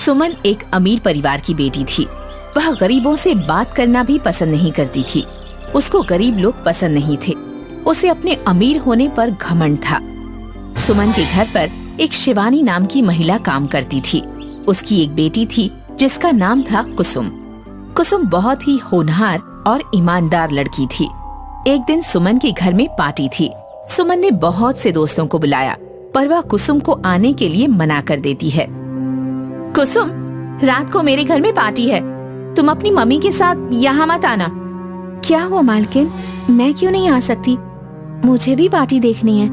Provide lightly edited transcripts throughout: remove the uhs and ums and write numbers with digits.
सुमन एक अमीर परिवार की बेटी थी। वह गरीबों से बात करना भी पसंद नहीं करती थी। उसको गरीब लोग पसंद नहीं थे। उसे अपने अमीर होने पर घमंड था। सुमन के घर पर एक शिवानी नाम की महिला काम करती थी। उसकी एक बेटी थी जिसका नाम था कुसुम। कुसुम बहुत ही होनहार और ईमानदार लड़की थी। एक दिन सुमन के घर में पार्टी थी। सुमन ने बहुत से दोस्तों को बुलाया, पर वह कुसुम को आने के लिए मना कर देती है। कुसुम, रात को मेरे घर में पार्टी है, तुम अपनी मम्मी के साथ यहाँ मत आना। क्या हुआ मालकिन, मैं क्यों नहीं आ सकती? मुझे भी पार्टी देखनी है।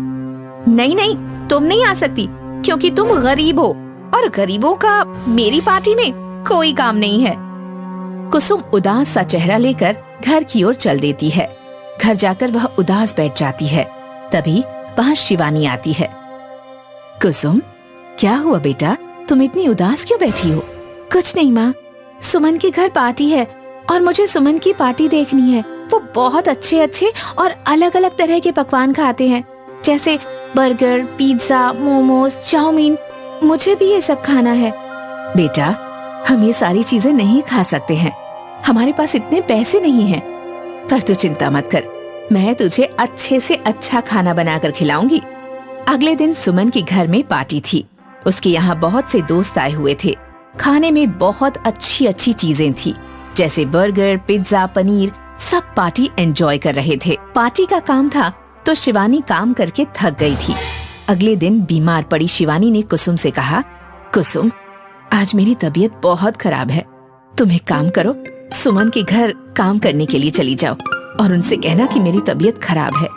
नहीं नहीं, तुम नहीं आ सकती क्योंकि तुम गरीब हो और गरीबों का मेरी पार्टी में कोई काम नहीं है। कुसुम उदास सा चेहरा लेकर घर की ओर चल देती है। घर जाकर वह उदास बैठ जाती है। तभी वहाँ शिवानी आती है। कुसुम, क्या हुआ बेटा, तुम इतनी उदास क्यों बैठी हो? कुछ नहीं माँ, सुमन के घर पार्टी है और मुझे सुमन की पार्टी देखनी है। वो बहुत अच्छे अच्छे और अलग अलग तरह के पकवान खाते हैं, जैसे बर्गर, पिज्जा, मोमोज, चाउमीन। मुझे भी ये सब खाना है। बेटा, हम ये सारी चीजें नहीं खा सकते हैं, हमारे पास इतने पैसे नहीं हैं। पर तू चिंता मत कर, मैं तुझे अच्छे से अच्छा खाना बनाकर खिलाऊंगी। अगले दिन सुमन के घर में पार्टी थी। उसके यहाँ बहुत से दोस्त आए हुए थे। खाने में बहुत अच्छी अच्छी चीजें थी, जैसे बर्गर, पिज्जा, पनीर। सब पार्टी एंजॉय कर रहे थे। पार्टी का काम था तो शिवानी काम करके थक गई थी। अगले दिन बीमार पड़ी शिवानी ने कुसुम से कहा, कुसुम, आज मेरी तबीयत बहुत खराब है। तुम एक काम करो, सुमन के घर काम करने के लिए चली जाओ और उनसे कहना कि मेरी तबीयत खराब है।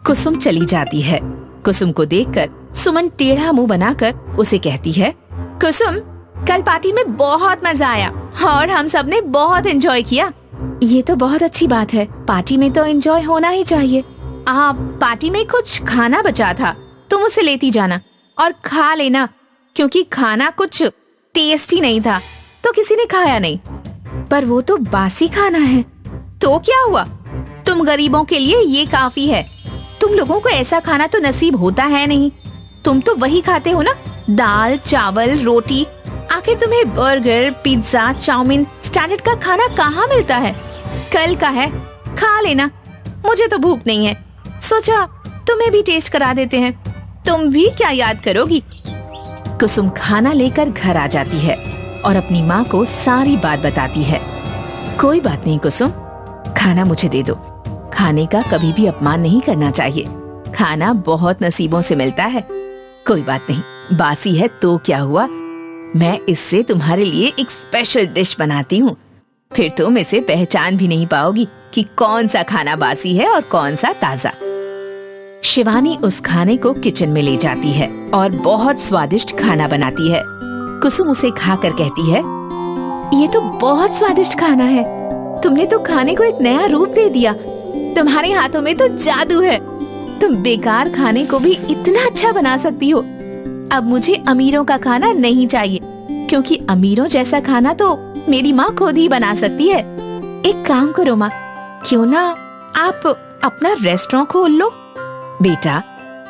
कुसुम चली जाती है। कुसुम को देखकर सुमन टेढ़ा मुंह बनाकर उसे कहती है, कुसुम, कल पार्टी में बहुत मजा आया और हम सब ने बहुत एंजॉय किया। ये तो बहुत अच्छी बात है, पार्टी में तो एंजॉय होना ही चाहिए। पार्टी में कुछ खाना बचा था, तुम उसे लेती जाना और खा लेना, क्योंकि खाना कुछ टेस्टी नहीं था तो किसी ने खाया नहीं। पर वो तो बासी खाना है। तो क्या हुआ, तुम गरीबों के लिए ये काफी है। तुम लोगों को ऐसा खाना तो नसीब होता है नहीं। तुम तो वही खाते हो ना, दाल, चावल, रोटी। आखिर तुम्हें बर्गर, पिज्जा, चाउमीन, स्टैंडर्ड का खाना कहाँ मिलता है? कल का है, खा लेना। मुझे तो भूख नहीं है, सोचा तुम्हें भी टेस्ट करा देते हैं। तुम भी क्या याद करोगी? कुसुम खाना लेकर घर आ जाती है और अपनी माँ को सारी बात बताती है। कोई बात नहीं कुसुम, खाना मुझे दे दो। खाने का कभी भी अपमान नहीं करना चाहिए। खाना बहुत नसीबों से मिलता है। कोई बात नहीं, बासी है तो क्या हुआ, मैं इससे तुम्हारे लिए एक स्पेशल डिश बनाती हूँ। फिर तुम इसे पहचान भी नहीं पाओगी कि कौन सा खाना बासी है और कौन सा ताजा। शिवानी उस खाने को किचन में ले जाती है और बहुत स्वादिष्ट खाना बनाती है। कुसुम उसे खाकर कहती है, ये तो बहुत स्वादिष्ट खाना है। तुमने तो खाने को एक नया रूप दे दिया। तुम्हारे हाथों में तो जादू है। तुम बेकार खाने को भी इतना अच्छा बना सकती हो। अब मुझे अमीरों का खाना नहीं चाहिए, क्योंकि अमीरों जैसा खाना तो मेरी माँ खुद ही बना सकती है। एक काम करो माँ, क्यों ना आप अपना रेस्टोरेंट खोल लो? बेटा,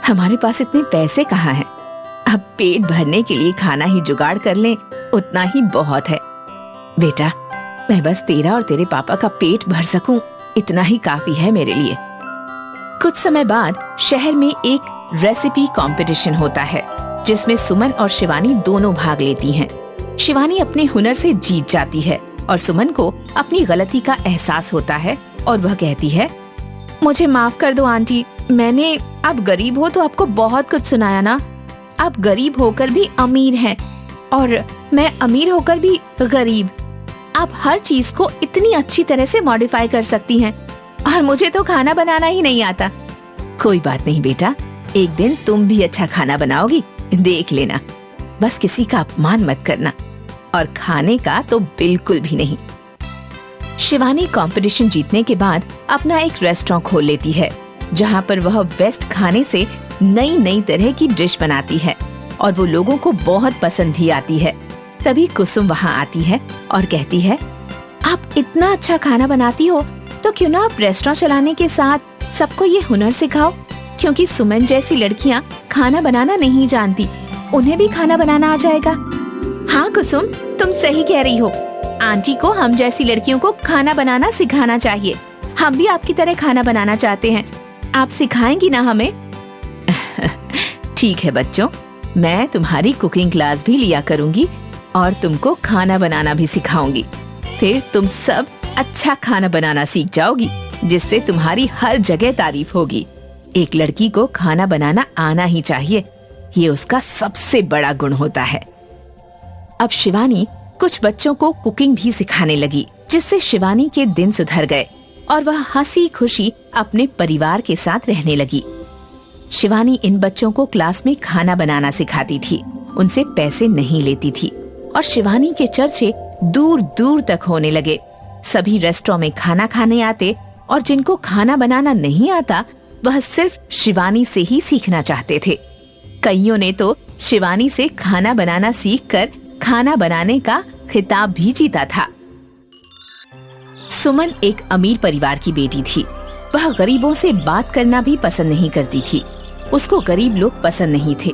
हमारे पास इतने पैसे कहाँ हैं? अब पेट भरने के लिए खाना ही जुगाड़ कर लें, उतना ही बहुत है। बेटा, मैं बस तेरा और तेरे पापा का पेट भर सकूं, इतना ही काफी है मेरे लिए। कुछ समय बाद शहर में एक रेसिपी कंपटीशन होता है, जिसमें सुमन और शिवानी दोनों भाग लेती हैं। शिवानी अपने हुनर से जीत जाती है और सुमन को अपनी गलती का एहसास होता है और वह कहती है, मुझे माफ कर दो आंटी, मैंने, आप गरीब हो तो आपको बहुत कुछ सुनाया ना। आप गरीब होकर भी अमीर हैं और मैं अमीर होकर भी गरीब। आप हर चीज को इतनी अच्छी तरह से मॉडिफाई कर सकती हैं और मुझे तो खाना बनाना ही नहीं आता। कोई बात नहीं बेटा, एक दिन तुम भी अच्छा खाना बनाओगी, देख लेना। बस किसी का अपमान मत करना, और खाने का तो बिल्कुल भी नहीं। शिवानी कंपटीशन जीतने के बाद अपना एक रेस्टोरेंट खोल लेती है, जहाँ पर वह बेस्ट खाने से नई नई तरह की डिश बनाती है और वो लोगों को बहुत पसंद भी आती है। तभी कुसुम वहाँ आती है और कहती है, आप इतना अच्छा खाना बनाती हो तो क्यों ना आप रेस्टोरेंट चलाने के साथ सबको ये हुनर सिखाओ, क्योंकि सुमन जैसी लड़कियाँ खाना बनाना नहीं जानती, उन्हें भी खाना बनाना आ जाएगा। हाँ कुसुम, तुम सही कह रही हो। आंटी को हम जैसी लड़कियों को खाना बनाना सिखाना चाहिए। हम भी आपकी तरह खाना बनाना चाहते हैं। आप सिखाएंगी ना हमें? ठीक है बच्चों, मैं तुम्हारी कुकिंग क्लास भी लिया करूंगी और तुमको खाना बनाना भी सिखाऊंगी। फिर तुम सब अच्छा खाना बनाना सीख जाओगी, जिससे तुम्हारी हर जगह तारीफ होगी। एक लड़की को खाना बनाना आना ही चाहिए, ये उसका सबसे बड़ा गुण होता है। अब शिवानी कुछ बच्चों को कुकिंग भी सिखाने लगी, जिससे शिवानी के दिन सुधर गए और वह हंसी खुशी अपने परिवार के साथ रहने लगी। शिवानी इन बच्चों को क्लास में खाना बनाना सिखाती थी, उनसे पैसे नहीं लेती थी और शिवानी के चर्चे दूर दूर तक होने लगे। सभी रेस्टोरेंट में खाना खाने आते और जिनको खाना बनाना नहीं आता वह सिर्फ शिवानी से ही सीखना चाहते थे। कईयों ने तो शिवानी से खाना बनाना सीखकर खाना बनाने का खिताब भी जीता था। सुमन एक अमीर परिवार की बेटी थी। वह गरीबों से बात करना भी पसंद नहीं करती थी। उसको गरीब लोग पसंद नहीं थे।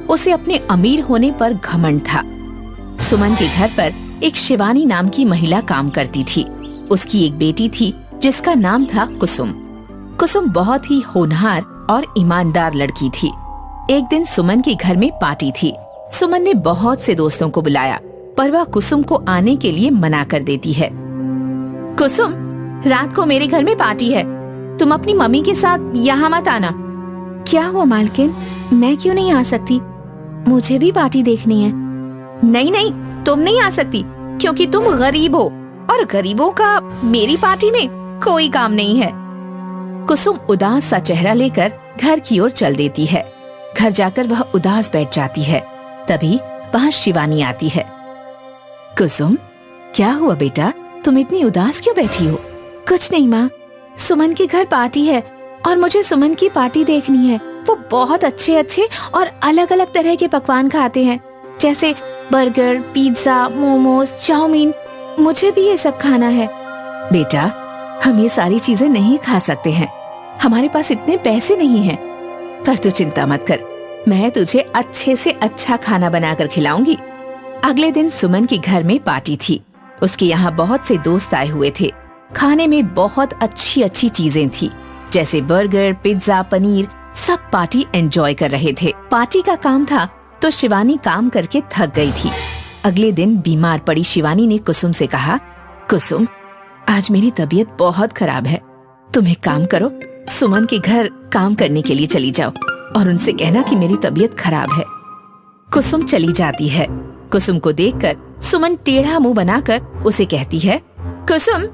उसे अपने अमीर होने पर घमंड था। सुमन के घर पर एक शिवानी नाम की महिला काम करती थी। उसकी एक बेटी थी जिसका नाम था कुसुम। कुसुम बहुत ही होनहार और ईमानदार लड़की थी। एक दिन सुमन के घर में पार्टी थी। सुमन ने बहुत से दोस्तों को बुलाया, पर वह कुसुम को आने के लिए मना कर देती है। कुसुम, रात को मेरे घर में पार्टी है, तुम अपनी मम्मी के साथ यहाँ मत आना। क्या हुआ मालकिन, मैं क्यों नहीं आ सकती? मुझे भी पार्टी देखनी है। नहीं नहीं, तुम नहीं आ सकती क्योंकि तुम गरीब हो और गरीबों का मेरी पार्टी में कोई काम नहीं है। कुसुम उदास सा चेहरा लेकर घर की ओर चल देती है। घर जाकर वह उदास बैठ जाती है। तभी वहाँ शिवानी आती है। कुसुम, क्या हुआ बेटा, तुम इतनी उदास क्यों बैठी हो? कुछ नहीं माँ, सुमन के घर पार्टी है और मुझे सुमन की पार्टी देखनी है। वो बहुत अच्छे अच्छे और अलग अलग तरह के पकवान खाते हैं, जैसे बर्गर, पिज्जा, मोमोज, चाउमीन। मुझे भी ये सब खाना है। बेटा, हम ये सारी चीजें नहीं खा सकते हैं, हमारे पास इतने पैसे नहीं हैं। पर तू चिंता मत कर, मैं तुझे अच्छे से अच्छा खाना बनाकर खिलाऊंगी। अगले दिन सुमन के घर में पार्टी थी। उसके यहाँ बहुत से दोस्त आए हुए थे। खाने में बहुत अच्छी अच्छी चीजें थी, जैसे बर्गर, पिज्जा, पनीर। सब पार्टी एंजॉय कर रहे थे। पार्टी का काम था तो शिवानी काम करके थक गई थी। अगले दिन बीमार पड़ी शिवानी ने कुसुम से कहा, कुसुम, आज मेरी तबीयत बहुत खराब है। तुम एक काम करो, सुमन के घर काम करने के लिए चली जाओ और उनसे कहना कि मेरी तबीयत खराब है। कुसुम चली जाती है। कुसुम को देखकर सुमन टेढ़ा मुंह बनाकर उसे कहती है, कुसुम,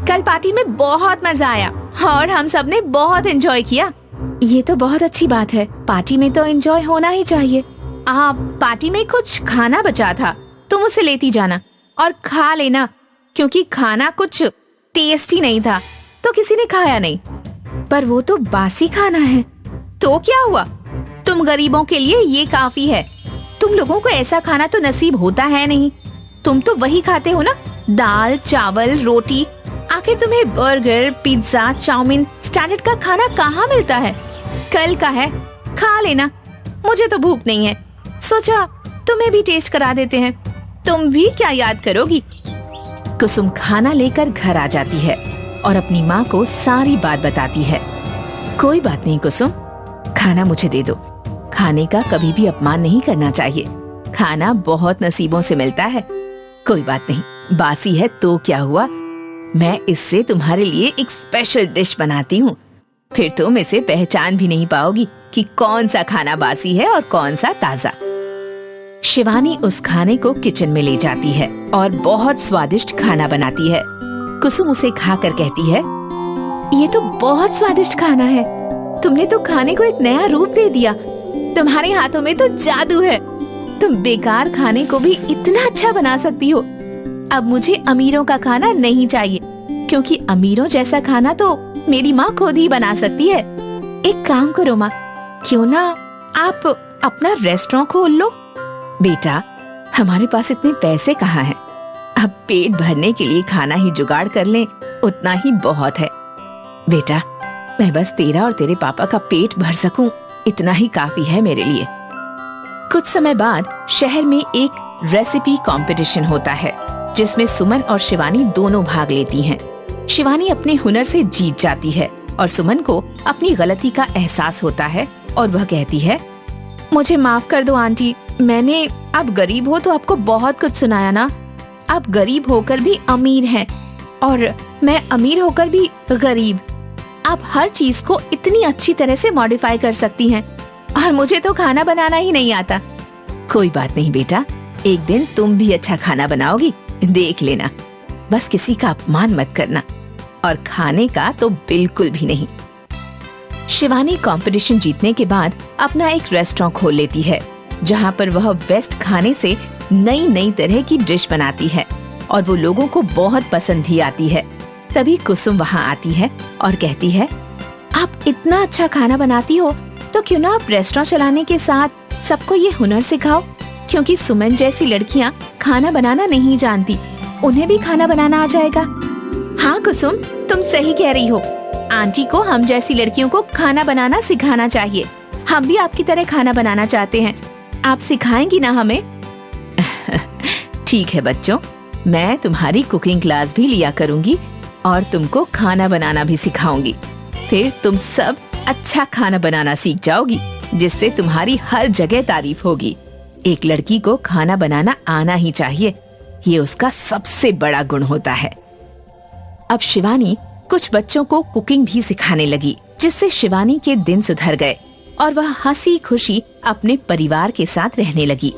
कल पार्टी में बहुत मजा आया और हम सब ने बहुत एंजॉय किया। ये तो बहुत अच्छी बात है, पार्टी में तो एंजॉय होना ही चाहिए। पार्टी में कुछ खाना बचा था, तुम उसे लेती जाना और खा लेना, क्योंकि खाना कुछ टेस्टी नहीं था तो किसी ने खाया नहीं। पर वो तो बासी खाना है। तो क्या हुआ, तुम गरीबों के लिए ये काफी है। तुम लोगों को ऐसा खाना तो नसीब होता है नहीं। तुम तो वही खाते हो ना, दाल, चावल, रोटी। आखिर तुम्हें बर्गर, पिज्जा, चाउमीन, स्टैंडर्ड का खाना कहाँ मिलता है? कल का है, खा लेना। मुझे तो भूख नहीं है, सोचा तुम्हें भी टेस्ट करा देते हैं। तुम भी क्या याद करोगी? कुसुम खाना लेकर घर आ जाती है और अपनी माँ को सारी बात बताती है। कोई बात नहीं कुसुम, खाना मुझे दे दो। खाने का कभी भी अपमान नहीं करना चाहिए। खाना बहुत नसीबों से मिलता है। कोई बात नहीं, बासी है तो क्या हुआ, मैं इससे तुम्हारे लिए एक स्पेशल डिश बनाती हूँ। फिर तुम इसे पहचान भी नहीं पाओगी कि कौन सा खाना बासी है और कौन सा ताजा। शिवानी उस खाने को किचन में ले जाती है और बहुत स्वादिष्ट खाना बनाती है। कुसुम उसे खाकर कहती है, ये तो बहुत स्वादिष्ट खाना है। तुमने तो खाने को एक नया रूप दे दिया। तुम्हारे हाथों में तो जादू है। तुम बेकार खाने को भी इतना अच्छा बना सकती हो। अब मुझे अमीरों का खाना नहीं चाहिए, क्योंकि अमीरों जैसा खाना तो मेरी माँ खुद ही बना सकती है। एक काम करो माँ, क्यों ना आप अपना रेस्टोरेंट खोल लो? बेटा, हमारे पास इतने पैसे कहाँ हैं? अब पेट भरने के लिए खाना ही जुगाड़ कर लें, उतना ही बहुत है। बेटा, मैं बस तेरा और तेरे पापा का पेट भर सकूं, इतना ही काफी है मेरे लिए। कुछ समय बाद शहर में एक रेसिपी कंपटीशन होता है जिसमें सुमन और शिवानी दोनों भाग लेती हैं। शिवानी अपने हुनर से जीत जाती है और सुमन को अपनी गलती का एहसास होता है और वह कहती है, मुझे माफ कर दो आंटी, मैंने आप गरीब हो तो आपको बहुत कुछ सुनाया ना। आप गरीब होकर भी अमीर हैं और मैं अमीर होकर भी गरीब। आप हर चीज को इतनी अच्छी तरह से मॉडिफाई कर सकती हैं और मुझे तो खाना बनाना ही नहीं आता। कोई बात नहीं बेटा, एक दिन तुम भी अच्छा खाना बनाओगी, देख लेना। बस किसी का अपमान मत करना और खाने का तो बिल्कुल भी नहीं। शिवानी कंपटीशन जीतने के बाद अपना एक रेस्टोरेंट खोल लेती है जहाँ पर वह वेस्ट खाने से नई नई तरह की डिश बनाती है और वो लोगों को बहुत पसंद भी आती है। तभी कुसुम वहाँ आती है और कहती है, आप इतना अच्छा खाना बनाती हो तो क्यों ना आप रेस्टोरेंट चलाने के साथ सबको ये हुनर सिखाओ, क्योंकि सुमन जैसी लड़कियाँ खाना बनाना नहीं जानती, उन्हें भी खाना बनाना आ जाएगा। हाँ कुसुम, तुम सही कह रही हो। आंटी को हम जैसी लड़कियों को खाना बनाना सिखाना चाहिए। हम भी आपकी तरह खाना बनाना चाहते हैं, आप सिखाएंगी ना हमें? ठीक है बच्चों, मैं तुम्हारी कुकिंग क्लास भी लिया करूंगी और तुमको खाना बनाना भी सिखाऊंगी। फिर तुम सब अच्छा खाना बनाना सीख जाओगी, जिससे तुम्हारी हर जगह तारीफ होगी। एक लड़की को खाना बनाना आना ही चाहिए, ये उसका सबसे बड़ा गुण होता है। अब शिवानी कुछ बच्चों को कुकिंग भी सिखाने लगी, जिससे शिवानी के दिन सुधर गए और वह हंसी खुशी अपने परिवार के साथ रहने लगी।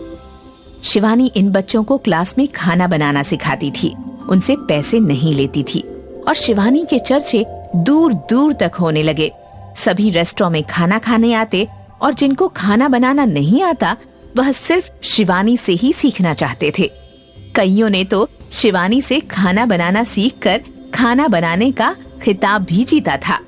शिवानी इन बच्चों को क्लास में खाना बनाना सिखाती थी, उनसे पैसे नहीं लेती थी और शिवानी के चर्चे दूर दूर तक होने लगे। सभी रेस्टोरेंट में खाना खाने आते और जिनको खाना बनाना नहीं आता वह सिर्फ शिवानी से ही सीखना चाहते थे। कईयों ने तो शिवानी से खाना बनाना सीखकर खाना बनाने का खिताब भी जीता था।